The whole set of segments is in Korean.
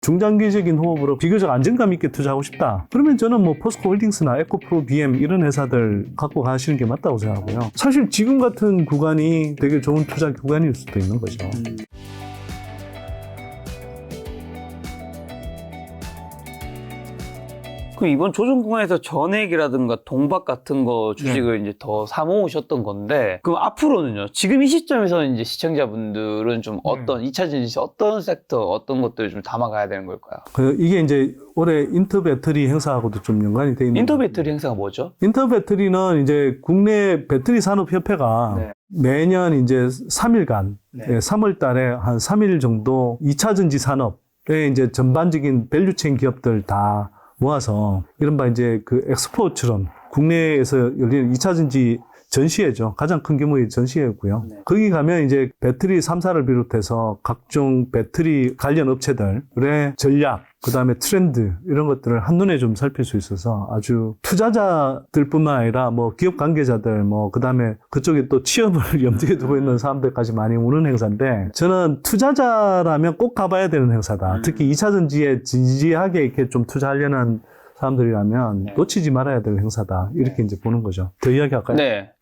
중장기적인 호흡으로 비교적 안정감 있게 투자하고 싶다. 그러면 저는 뭐 포스코 홀딩스나 에코프로 BM 이런 회사들 갖고 가시는 게 맞다고 생각하고요. 사실 지금 같은 구간이 되게 좋은 투자 구간일 수도 있는 거죠. 그럼 이번 조정 구간에서 전액이라든가 동박 같은 거 주식을 이제 더 사모으셨던 건데, 그럼 앞으로는요? 지금 이 시점에서는 이제 시청자분들은 좀 어떤 2차 전지 어떤 섹터, 어떤 것들을 좀 담아가야 되는 걸까요? 이게 이제 올해 인터 배터리 행사하고도 좀 연관이 돼 있는. 인터 배터리 행사가 뭐죠? 인터 배터리는 이제 국내 배터리 산업 협회가 네. 매년 이제 3일간, 네. 3월 달에 한 3일 정도 2차 전지 산업에 이제 전반적인 밸류체인 기업들 다 모아서 이른바 이제 그 엑스포처럼 국내에서 열리는 2차 전지 전시회죠. 가장 큰 규모의 전시회고요. 네. 거기 가면 이제 배터리 3사를 비롯해서 각종 배터리 관련 업체들의 전략, 그 다음에 트렌드 이런 것들을 한눈에 좀 살필 수 있어서 아주 투자자들뿐만 아니라 뭐 기업 관계자들 뭐 그 다음에 그쪽에 또 취업을 염두에 두고 있는 사람들까지 많이 오는 행사인데 저는 투자자라면 꼭 가봐야 되는 행사다. 특히 2차 전지에 진지하게 이렇게 좀 투자하려는 사람들이라면 놓치지 말아야 될 행사다. 이렇게 이제 보는 거죠. 더 이야기할까요? 네.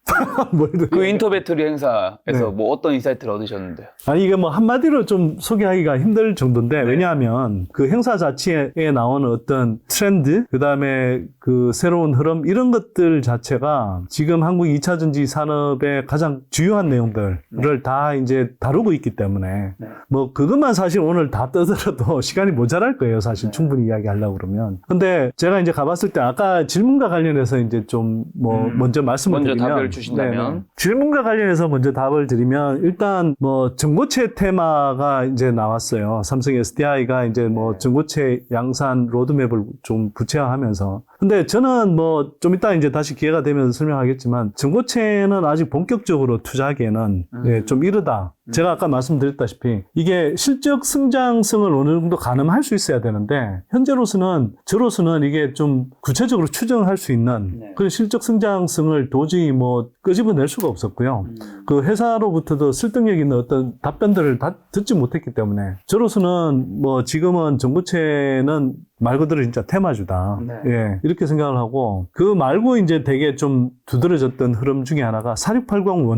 그 인터 배터리 행사에서 네. 뭐 어떤 인사이트를 얻으셨는데요? 아니 이게 뭐 한마디로 좀 소개하기가 힘들 정도인데 왜냐하면 그 행사 자체에 나오는 어떤 트렌드 그다음에 그 새로운 흐름 이런 것들 자체가 지금 한국 2차 전지 산업의 가장 주요한 내용들을 다 이제 다루고 있기 때문에 뭐 그것만 사실 오늘 다 떠들어도 시간이 모자랄 거예요. 사실 충분히 이야기하려고 그러면. 근데 제가 이제 가봤을 때 아까 질문과 관련해서 이제 좀 뭐 먼저 말씀을 먼저 드리면 답을 주신다면 네네. 질문과 관련해서 먼저 답을 드리면 일단 뭐 전고체 테마가 이제 나왔어요. 삼성 SDI가 이제 뭐 전고체 양산 로드맵을 좀 구체화하면서 근데 저는 뭐 좀 이따 이제 다시 기회가 되면 설명하겠지만 전고체는 아직 본격적으로 투자하기에는 예, 좀 이르다. 제가 아까 말씀드렸다시피 이게 실적 성장성을 어느 정도 가늠할 수 있어야 되는데 현재로서는 저로서는 이게 좀 구체적으로 추정할 수 있는 그런 실적 성장성을 도저히 뭐 끄집어낼 수가 없었고요. 그 회사로부터도 설득력 있는 어떤 답변들을 다 듣지 못했기 때문에 저로서는 뭐 지금은 전고체는 말 그대로 진짜 테마주다. 예, 이렇게 생각을 하고 그 말고 이제 되게 좀 두드러졌던 흐름 중에 하나가 4680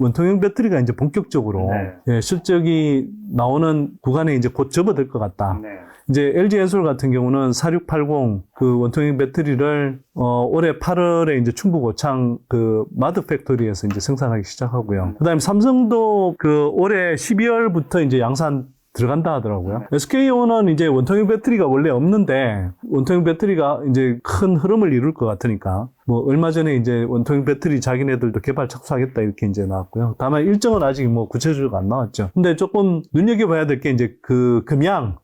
원통형 배터리가 이제 본격적으로 예, 실적이 나오는 구간에 이제 곧 접어들 것 같다. 이제 LG엔솔 같은 경우는 4680 그 원통형 배터리를 올해 8월에 이제 충북 오창 그 마드 팩토리에서 이제 생산하기 시작하고요. 그다음에 삼성도 그 올해 12월부터 이제 양산 들어간다 하더라고요. SK온은 이제 원통형 배터리가 원래 없는데 원통형 배터리가 이제 큰 흐름을 이룰 것 같으니까 뭐 얼마 전에 이제 원통형 배터리 자기네들도 개발 착수하겠다 이렇게 이제 나왔고요. 다만 일정은 아직 뭐 구체적으로 안 나왔죠. 근데 조금 눈여겨봐야 될 게 이제 그 금양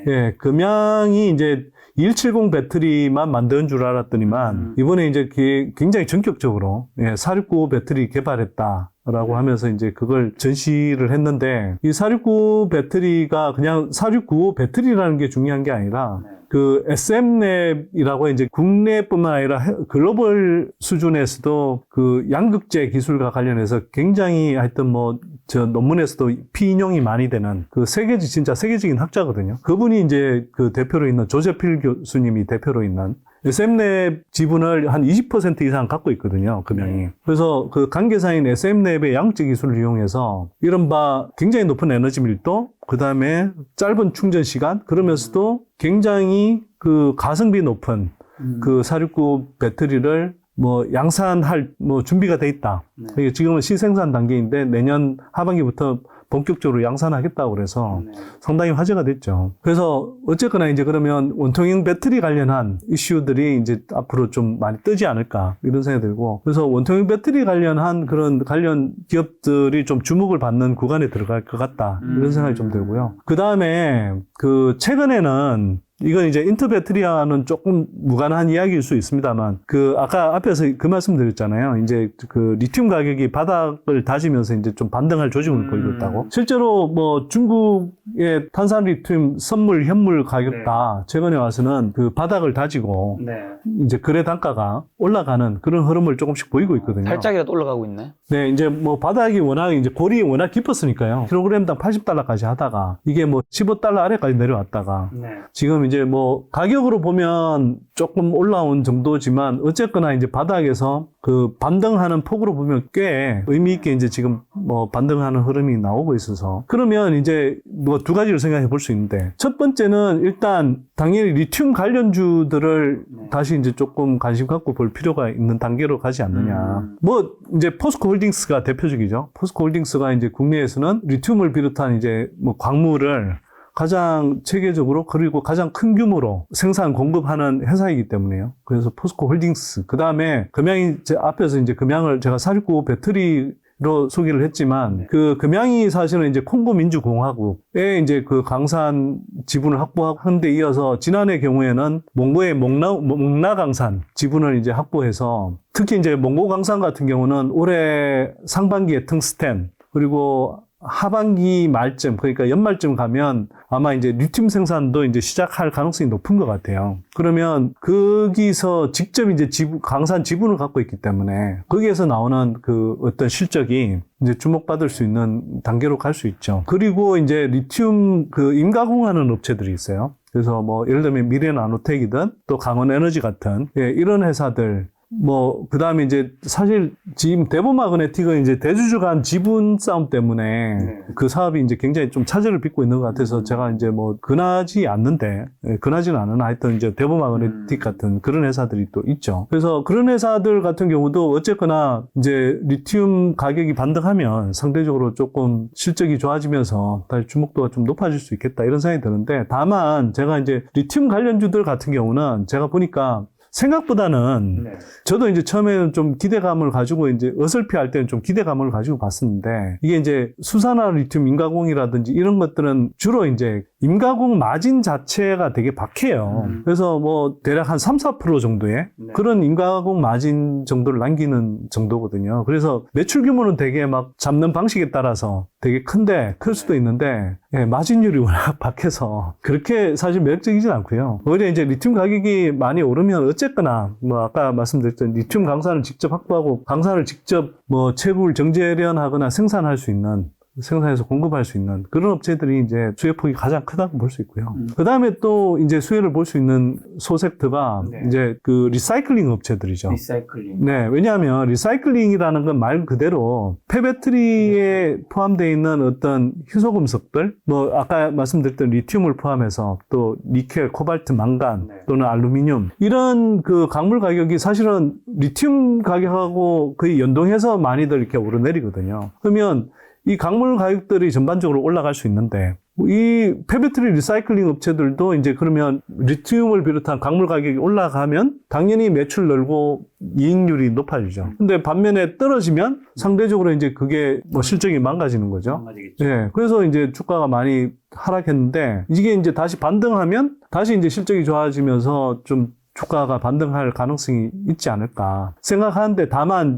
예, 금양이 이제 2170 배터리만 만드는 줄 알았더니만 이번에 이제 굉장히 전격적으로 4695 배터리 개발했다라고 하면서 이제 그걸 전시를 했는데 이 4695 배터리가 그냥 4695 배터리라는 게 중요한 게 아니라 그 SM랩이라고 이제 국내뿐만 아니라 글로벌 수준에서도 그 양극재 기술과 관련해서 굉장히 하여튼 뭐 저 논문에서도 피인용이 많이 되는 그 진짜 세계적인 학자거든요. 그분이 이제 그 대표로 있는 조재필 교수님이 대표로 있는 SM랩 지분을 한 20% 이상 갖고 있거든요, 금양이. 그래서 그 관계사인 SM랩의 양극재 기술을 이용해서 이른바 굉장히 높은 에너지 밀도, 그 다음에 짧은 충전 시간, 그러면서도 굉장히 그 가성비 높은 그 469 배터리를 뭐 양산할 뭐 준비가 돼 있다. 지금은 시생산 단계인데 내년 하반기부터 본격적으로 양산하겠다고 그래서 상당히 화제가 됐죠. 그래서 어쨌거나 이제 그러면 원통형 배터리 관련한 이슈들이 이제 앞으로 좀 많이 뜨지 않을까 이런 생각이 들고 그래서 원통형 배터리 관련한 그런 관련 기업들이 좀 주목을 받는 구간에 들어갈 것 같다 이런 생각이 좀 들고요. 그 다음에 그 최근에는 이건 이제 인터 배터리와는 조금 무관한 이야기일 수 있습니다만, 아까 앞에서 그 말씀 드렸잖아요. 이제 리튬 가격이 바닥을 다지면서 이제 좀 반등할 조짐을 보이고 있다고. 실제로 뭐 중국의 탄산 리튬 선물, 현물 가격 다 최근에 와서는 바닥을 다지고, 이제 거래 단가가 올라가는 그런 흐름을 조금씩 보이고 있거든요. 살짝이라도 올라가고 있네. 네, 이제 뭐 바닥이 워낙 이제 골이 워낙 깊었으니까요. 킬로그램당 80달러까지 하다가 이게 뭐 15달러 아래까지 내려왔다가 지금 이제 뭐 가격으로 보면 조금 올라온 정도지만 어쨌거나 이제 바닥에서 반등하는 폭으로 보면 꽤 의미 있게 이제 지금 뭐 반등하는 흐름이 나오고 있어서 그러면 이제 뭐 두 가지를 생각해 볼 수 있는데 첫 번째는 일단 당연히 리튬 관련주들을 다시 이제 조금 관심 갖고 볼 필요가 있는 단계로 가지 않느냐. 뭐 이제 포스코 홀딩스가 대표적이죠. 포스코 홀딩스가 이제 국내에서는 리튬을 비롯한 이제 뭐 광물을 가장 체계적으로 그리고 가장 큰 규모로 생산 공급하는 회사이기 때문에요. 그래서 포스코 홀딩스. 그 다음에 금양이 앞에서 이제 금양을 제가 469 배터리로 소개를 했지만 그 금양이 사실은 이제 콩고 민주공화국에 이제 강산 지분을 확보하는 데 이어서 지난해 경우에는 몽고의 몽나 강산 지분을 이제 확보해서 특히 이제 몽고 강산 같은 경우는 올해 상반기에 텅스텐 그리고 하반기 말쯤, 그러니까 연말쯤 가면 아마 이제 리튬 생산도 이제 시작할 가능성이 높은 것 같아요. 그러면 거기서 직접 이제 강산 지분을 갖고 있기 때문에 거기에서 나오는 어떤 실적이 이제 주목받을 수 있는 단계로 갈 수 있죠. 그리고 이제 리튬 임가공하는 업체들이 있어요. 그래서 뭐 예를 들면 미래나노텍이든 또 강원에너지 같은 이런 회사들 그 다음에 이제 사실 지금 대보마그네틱은 이제 대주주 간 지분 싸움 때문에 그 사업이 이제 굉장히 좀 차질을 빚고 있는 것 같아서 제가 이제 근하지는 않은 하여튼 이제 대보마그네틱 같은 그런 회사들이 또 있죠. 그래서 그런 회사들 같은 경우도 어쨌거나 이제 리튬 가격이 반등하면 상대적으로 조금 실적이 좋아지면서 다시 주목도가 좀 높아질 수 있겠다 이런 생각이 드는데 다만 제가 이제 리튬 관련주들 같은 경우는 제가 보니까 생각보다는 저도 이제 처음에는 좀 기대감을 가지고 이제 어설피 할 때는 좀 기대감을 가지고 봤었는데 이게 이제 수산화 리튬 임가공이라든지 이런 것들은 주로 이제 임가공 마진 자체가 되게 박해요. 그래서 뭐 대략 한 3-4% 정도의 그런 임가공 마진 정도를 남기는 정도거든요. 그래서 매출 규모는 되게 막 잡는 방식에 따라서 되게 클 수도 있는데 마진율이 워낙 박해서 그렇게 사실 매력적이진 않고요. 오히려 이제 리튬 가격이 많이 오르면 어쨌거나 뭐 아까 말씀드렸던 리튬 강산을 직접 확보하고 강산을 직접 뭐 채굴 정제련하거나 생산해서 공급할 수 있는 그런 업체들이 이제 수혜폭이 가장 크다고 볼 수 있고요. 그 다음에 또 이제 수혜를 볼 수 있는 소섹터가 이제 리사이클링 업체들이죠. 네, 왜냐하면 리사이클링이라는 건 말 그대로 폐배터리에 포함되어 있는 어떤 희소금속들, 뭐 아까 말씀드렸던 리튬을 포함해서 또 니켈, 코발트, 망간 또는 알루미늄 이런 광물 가격이 사실은 리튬 가격하고 거의 연동해서 많이들 이렇게 오르내리거든요. 그러면 이 광물 가격들이 전반적으로 올라갈 수 있는데 이 폐배터리 리사이클링 업체들도 이제 그러면 리튬을 비롯한 광물 가격이 올라가면 당연히 매출 늘고 이익률이 높아지죠. 근데 반면에 떨어지면 상대적으로 이제 그게 뭐 실적이 망가지는 거죠. 망가지겠죠. 네. 그래서 이제 주가가 많이 하락했는데 이게 이제 다시 반등하면 다시 이제 실적이 좋아지면서 좀 주가가 반등할 가능성이 있지 않을까 생각하는데 다만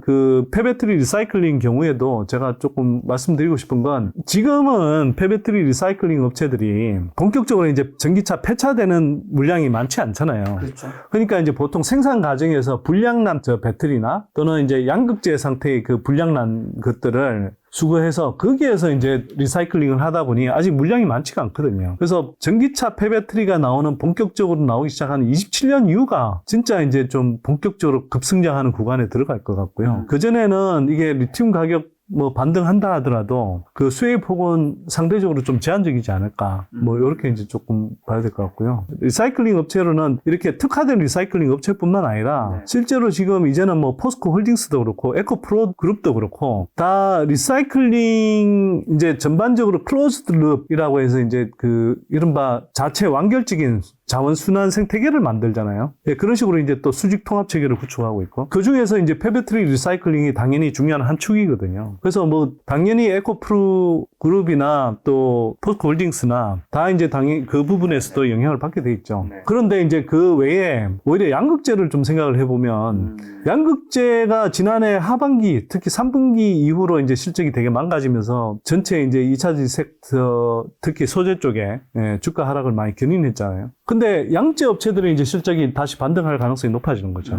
폐배터리 리사이클링 경우에도 제가 조금 말씀드리고 싶은 건 지금은 폐배터리 리사이클링 업체들이 본격적으로 이제 전기차 폐차되는 물량이 많지 않잖아요. 그렇죠. 그러니까 이제 보통 생산 과정에서 불량난 배터리나 또는 이제 양극재 상태의 불량난 것들을 수거해서 거기에서 이제 리사이클링을 하다 보니 아직 물량이 많지가 않거든요. 그래서 전기차 폐배터리가 본격적으로 나오기 시작하는 27년 이후가 진짜 이제 좀 본격적으로 급성장하는 구간에 들어갈 것 같고요. 그전에는 이게 리튬 가격 반등한다 하더라도 수혜 폭은 상대적으로 좀 제한적이지 않을까. 이렇게 이제 조금 봐야 될 것 같고요. 리사이클링 업체로는 이렇게 특화된 리사이클링 업체뿐만 아니라 실제로 지금 이제는 포스코 홀딩스도 그렇고 에코프로 그룹도 그렇고 다 리사이클링 이제 전반적으로 클로즈드 룹이라고 해서 이제 이른바 자체 완결적인 자원 순환 생태계를 만들잖아요. 예, 그런 식으로 이제 또 수직 통합 체계를 구축하고 있고 그 중에서 이제 폐배터리 리사이클링이 당연히 중요한 한 축이거든요. 그래서 뭐 당연히 에코프루 그룹이나 또 포스코홀딩스나 다 이제 당연히 그 부분에서도 영향을 받게 돼 있죠. 그런데 이제 그 외에 오히려 양극재를 좀 생각을 해보면 양극재가 지난해 하반기 특히 3분기 이후로 이제 실적이 되게 망가지면서 전체 이제 2차전지 섹터 특히 소재 쪽에 주가 하락을 많이 견인했잖아요. 근데 양재 업체들의 이제 실적이 다시 반등할 가능성이 높아지는 거죠.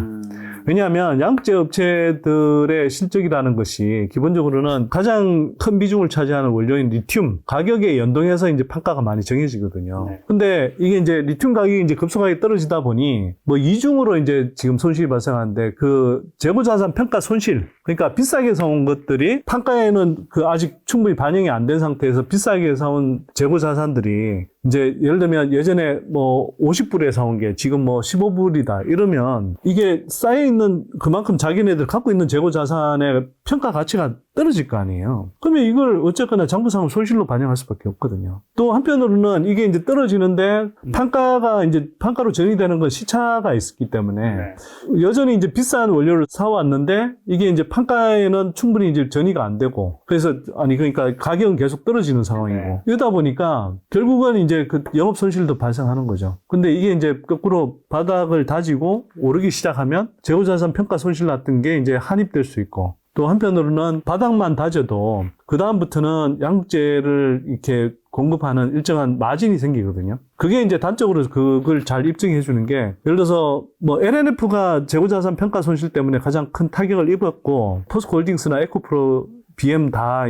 왜냐하면 양재 업체들의 실적이라는 것이 기본적으로는 가장 큰 비중을 차지하는 원료인 리튬 가격에 연동해서 이제 판가가 많이 정해지거든요. 근데 이게 이제 리튬 가격이 이제 급속하게 떨어지다 보니 뭐 이중으로 이제 지금 손실이 발생하는데 그 재고자산 평가 손실 그러니까 비싸게 사온 것들이 판가에는 그 아직 충분히 반영이 안 된 상태에서 비싸게 사온 재고자산들이 이제 예를 들면 예전에 뭐 50불에 사온 게 지금 뭐 15불이다 이러면 이게 쌓여있는 그만큼 자기네들 갖고 있는 재고자산의 평가 가치가 떨어질 거 아니에요. 그러면 이걸 어쨌거나 장부상으로 손실로 반영할 수밖에 없거든요. 또 한편으로는 이게 이제 떨어지는데 판가가 이제 판가로 전이되는 건 시차가 있기 때문에 여전히 이제 비싼 원료를 사왔는데 이게 이제 판가에는 충분히 이제 전이가 안 되고 그래서 그러니까 가격은 계속 떨어지는 상황이고 이러다 보니까 결국은 이제 그 영업 손실도 발생하는 거죠. 근데 이게 이제 거꾸로 바닥을 다지고 오르기 시작하면 재고자산 평가 손실 났던 게 이제 한입될 수 있고 또 한편으로는 바닥만 다져도 그 다음부터는 양재를 이렇게 공급하는 일정한 마진이 생기거든요. 그게 이제 단적으로 그걸 잘 입증해 주는 게 예를 들어서 뭐 LNF가 재고자산 평가 손실 때문에 가장 큰 타격을 입었고 포스코홀딩스나 에코프로 BM 다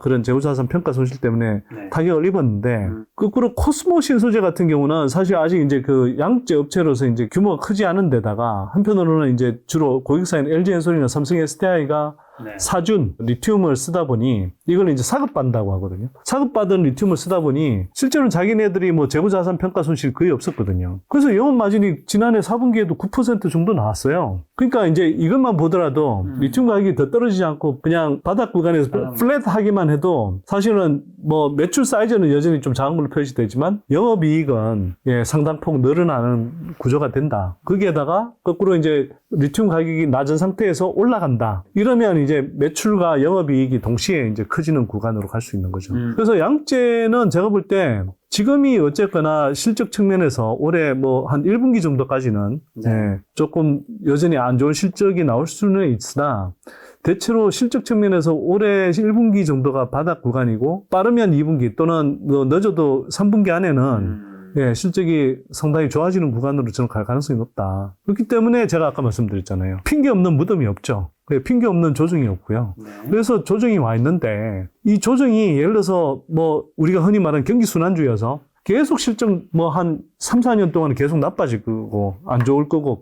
그런 재고자산 평가 손실 때문에 타격을 입었는데 거꾸로 코스모 신소재 같은 경우는 사실 아직 이제 그 양재 업체로서 이제 규모가 크지 않은 데다가 한편으로는 이제 주로 고객사인 LG엔솔이나 삼성 SDI가 사준 리튬을 쓰다 보니 이걸 이제 사급받는다고 하거든요. 사급받은 리튬을 쓰다 보니 실제로는 자기네들이 뭐 재고자산 평가 손실이 거의 없었거든요. 그래서 영업 마진이 지난해 4분기에도 9% 정도 나왔어요. 그러니까 이제 이것만 보더라도 리튬 가격이 더 떨어지지 않고 그냥 바닥 구간에서 플랫하기만 해도 사실은 뭐 매출 사이즈는 여전히 좀 작은 걸로 표시되지만 영업이익은 상당폭 늘어나는 구조가 된다. 거기에다가 거꾸로 이제 리튬 가격이 낮은 상태에서 올라간다. 이러면 이제 매출과 영업이익이 동시에 이제 커지는 구간으로 갈 수 있는 거죠. 그래서 양재는 제가 볼 때 지금이 어쨌거나 실적 측면에서 올해 뭐 한 1분기 정도까지는 조금 여전히 안 좋은 실적이 나올 수는 있으나 대체로 실적 측면에서 올해 1분기 정도가 바닥 구간이고 빠르면 2분기 또는 늦어도 3분기 안에는 실적이 상당히 좋아지는 구간으로 저는 갈 가능성이 높다. 그렇기 때문에 제가 아까 말씀드렸잖아요. 핑계 없는 무덤이 없죠. 핑계 없는 조정이 없고요. 그래서 조정이 와 있는데 이 조정이 예를 들어서 뭐 우리가 흔히 말하는 경기순환주여서 계속 실적 뭐 한 3, 4년 동안 계속 나빠질 거고 안 좋을 거고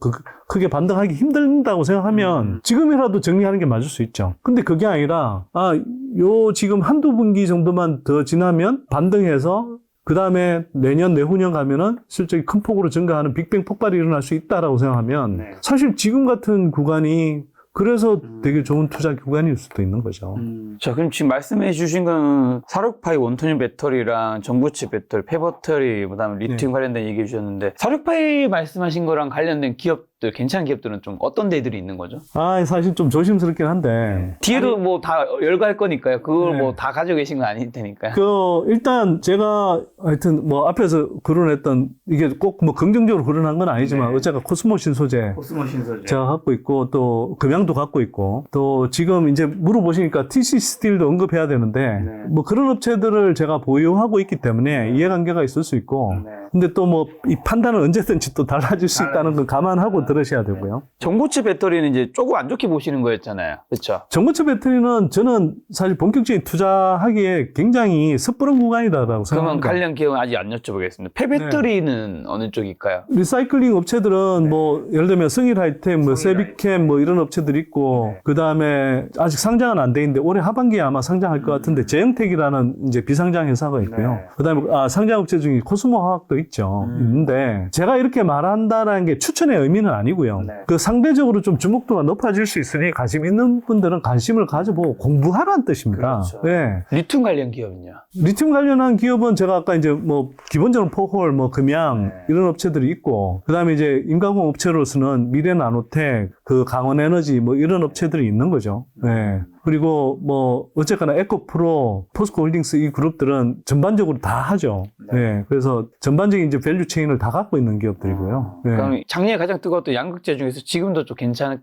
크게 반등하기 힘들다고 생각하면 지금이라도 정리하는 게 맞을 수 있죠. 근데 그게 아니라 요 지금 한두 분기 정도만 더 지나면 반등해서 그 다음에 내년, 내후년 가면은 실적이 큰 폭으로 증가하는 빅뱅 폭발이 일어날 수 있다라고 생각하면 사실 지금 같은 구간이 그래서 되게 좋은 투자 구간일 수도 있는 거죠. 자, 그럼 지금 말씀해 주신 건 사륙파이 원톤 배터리랑 전고체 배터리, 폐배터리, 그다음에 리튬 관련된 얘기해 주셨는데 사륙파이 말씀하신 거랑 관련된 기업들, 괜찮은 기업들은 좀 어떤 데들이 있는 거죠? 사실 좀 조심스럽긴 한데 뒤에도 뭐 다 열거할 거니까요. 그걸 뭐 다 가지고 계신 건 아닐 테니까요. 일단 제가 하여튼 뭐 앞에서 거론했던 이게 꼭 뭐 긍정적으로 거론한 건 아니지만 어쨌든 코스모 신소재 제가 갖고 있고 또 금양도 갖고 있고 또 지금 이제 물어보시니까 TC 스틸도 언급해야 되는데 뭐 그런 업체들을 제가 보유하고 있기 때문에 이해관계가 있을 수 있고 근데 또 뭐 이 판단은 언제든지 또 달라질 수 있다는 걸 감안하고 들으셔야 되고요. 전고체 배터리는 이제 조금 안 좋게 보시는 거였잖아요. 그렇죠? 전고체 배터리는 저는 사실 본격적인 투자하기에 굉장히 섣부른 구간이다라고 생각합니다. 그러면 관련 기업은 아직 안 여쭤보겠습니다. 폐배터리는 어느 쪽일까요? 리사이클링 업체들은 뭐 예를 들면 성일하이템, 뭐 세비캠 뭐 이런 업체들이 있고 그 다음에 아직 상장은 안 돼 있는데 올해 하반기에 아마 상장할 것 같은데 제영텍이라는 이제 비상장 회사가 있고요. 그 다음에 상장 업체 중에 코스모 화학도 있죠. 있는데 제가 이렇게 말한다라는 게 추천의 의미는 아니고요. 네. 그 상대적으로 좀 주목도가 높아질 수 있으니 관심 있는 분들은 관심을 가져보고 공부하라는 뜻입니다. 그렇죠. 네. 리튬 관련 기업은요? 리튬 관련한 기업은 제가 아까 이제 뭐 기본적으로 포홀, 뭐 금양 이런 업체들이 있고 그다음에 이제 인가공 업체로서는 미래나노텍, 그 강원에너지 뭐 이런 업체들이 있는 거죠. 네. 그리고 뭐 어쨌거나 에코프로, 포스코홀딩스 이 그룹들은 전반적으로 다 하죠. 네. 그래서 전반적인 이제 밸류 체인을 다 갖고 있는 기업들이고요. 네. 그럼 작년에 가장 뜨거웠던 양극재 중에서 지금도 좀 괜찮은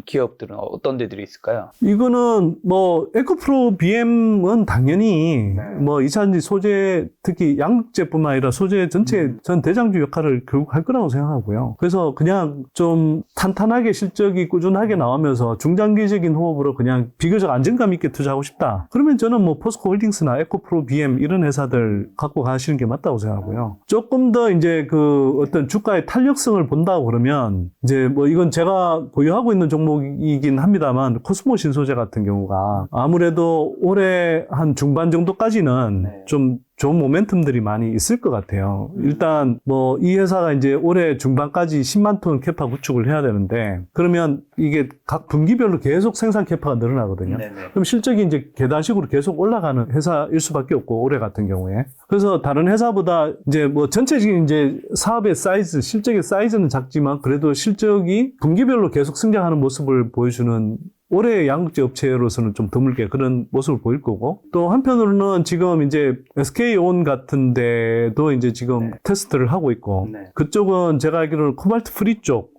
기업들은 어떤 데들이 있을까요? 이거는 뭐 에코프로 BM은 당연히 뭐 2차전지 소재 특히 양극재뿐만 아니라 소재 전체 전 대장주 역할을 결국 할 거라고 생각하고요. 그래서 그냥 좀 탄탄하게 실적이 꾸준하게 나오면서 중장기적인 호흡으로 그냥 비교적 안정감 있게 투자하고 싶다. 그러면 저는 뭐 포스코홀딩스나 에코프로 BM 이런 회사들 갖고 가시는 게 맞다고 생각하고요. 조금 더 이제 그 어떤 주가의 탄력성을 본다고 그러면 이제 뭐 이건 제가 보유하고 있는 종목이긴 합니다만 코스모 신소재 같은 경우가 아무래도 올해 한 중반 정도까지는 좀 좋은 모멘텀들이 많이 있을 것 같아요. 일단 뭐 이 회사가 이제 올해 중반까지 10만 톤 캐파 구축을 해야 되는데 그러면 이게 각 분기별로 계속 생산 캐파가 늘어나거든요. 그럼 실적이 이제 계단식으로 계속 올라가는 회사일 수밖에 없고 올해 같은 경우에. 그래서 다른 회사보다 이제 뭐 전체적인 이제 사업의 사이즈, 실적의 사이즈는 작지만 그래도 실적이 분기별로 계속 성장하는 모습을 보여주는 올해 양극재 업체로서는 좀 드물게 그런 모습을 보일 거고 또 한편으로는 지금 이제 SK온 같은 데도 이제 지금 테스트를 하고 있고 그쪽은 제가 알기로는 코발트 프리 쪽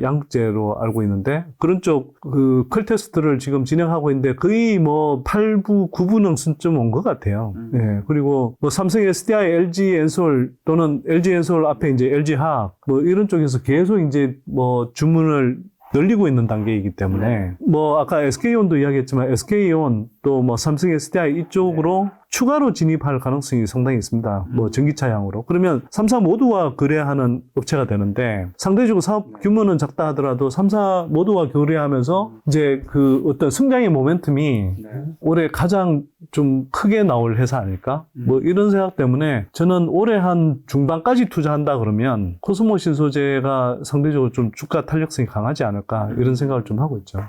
양극재로 알고 있는데 그런 쪽 그 컬 테스트를 지금 진행하고 있는데 거의 뭐 8부, 9부능 수준 온 것 같아요. 예. 그리고 뭐 삼성 SDI, LG 엔솔 또는 LG 엔솔 앞에 이제 LG 화학 뭐 이런 쪽에서 계속 이제 뭐 주문을 늘리고 있는 단계이기 때문에 뭐 아까 SK온도 이야기했지만 SK온 또 뭐 삼성 SDI 이쪽으로 추가로 진입할 가능성이 상당히 있습니다. 뭐 전기차량으로. 그러면 3사 모두와 거래하는 업체가 되는데 상대적으로 사업 규모는 작다 하더라도 3사 모두와 거래하면서 이제 그 어떤 성장의 모멘텀이 올해 가장 좀 크게 나올 회사 아닐까? 뭐 이런 생각 때문에 저는 올해 한 중반까지 투자한다 그러면 코스모 신소재가 상대적으로 좀 주가 탄력성이 강하지 않을까 이런 생각을 좀 하고 있죠.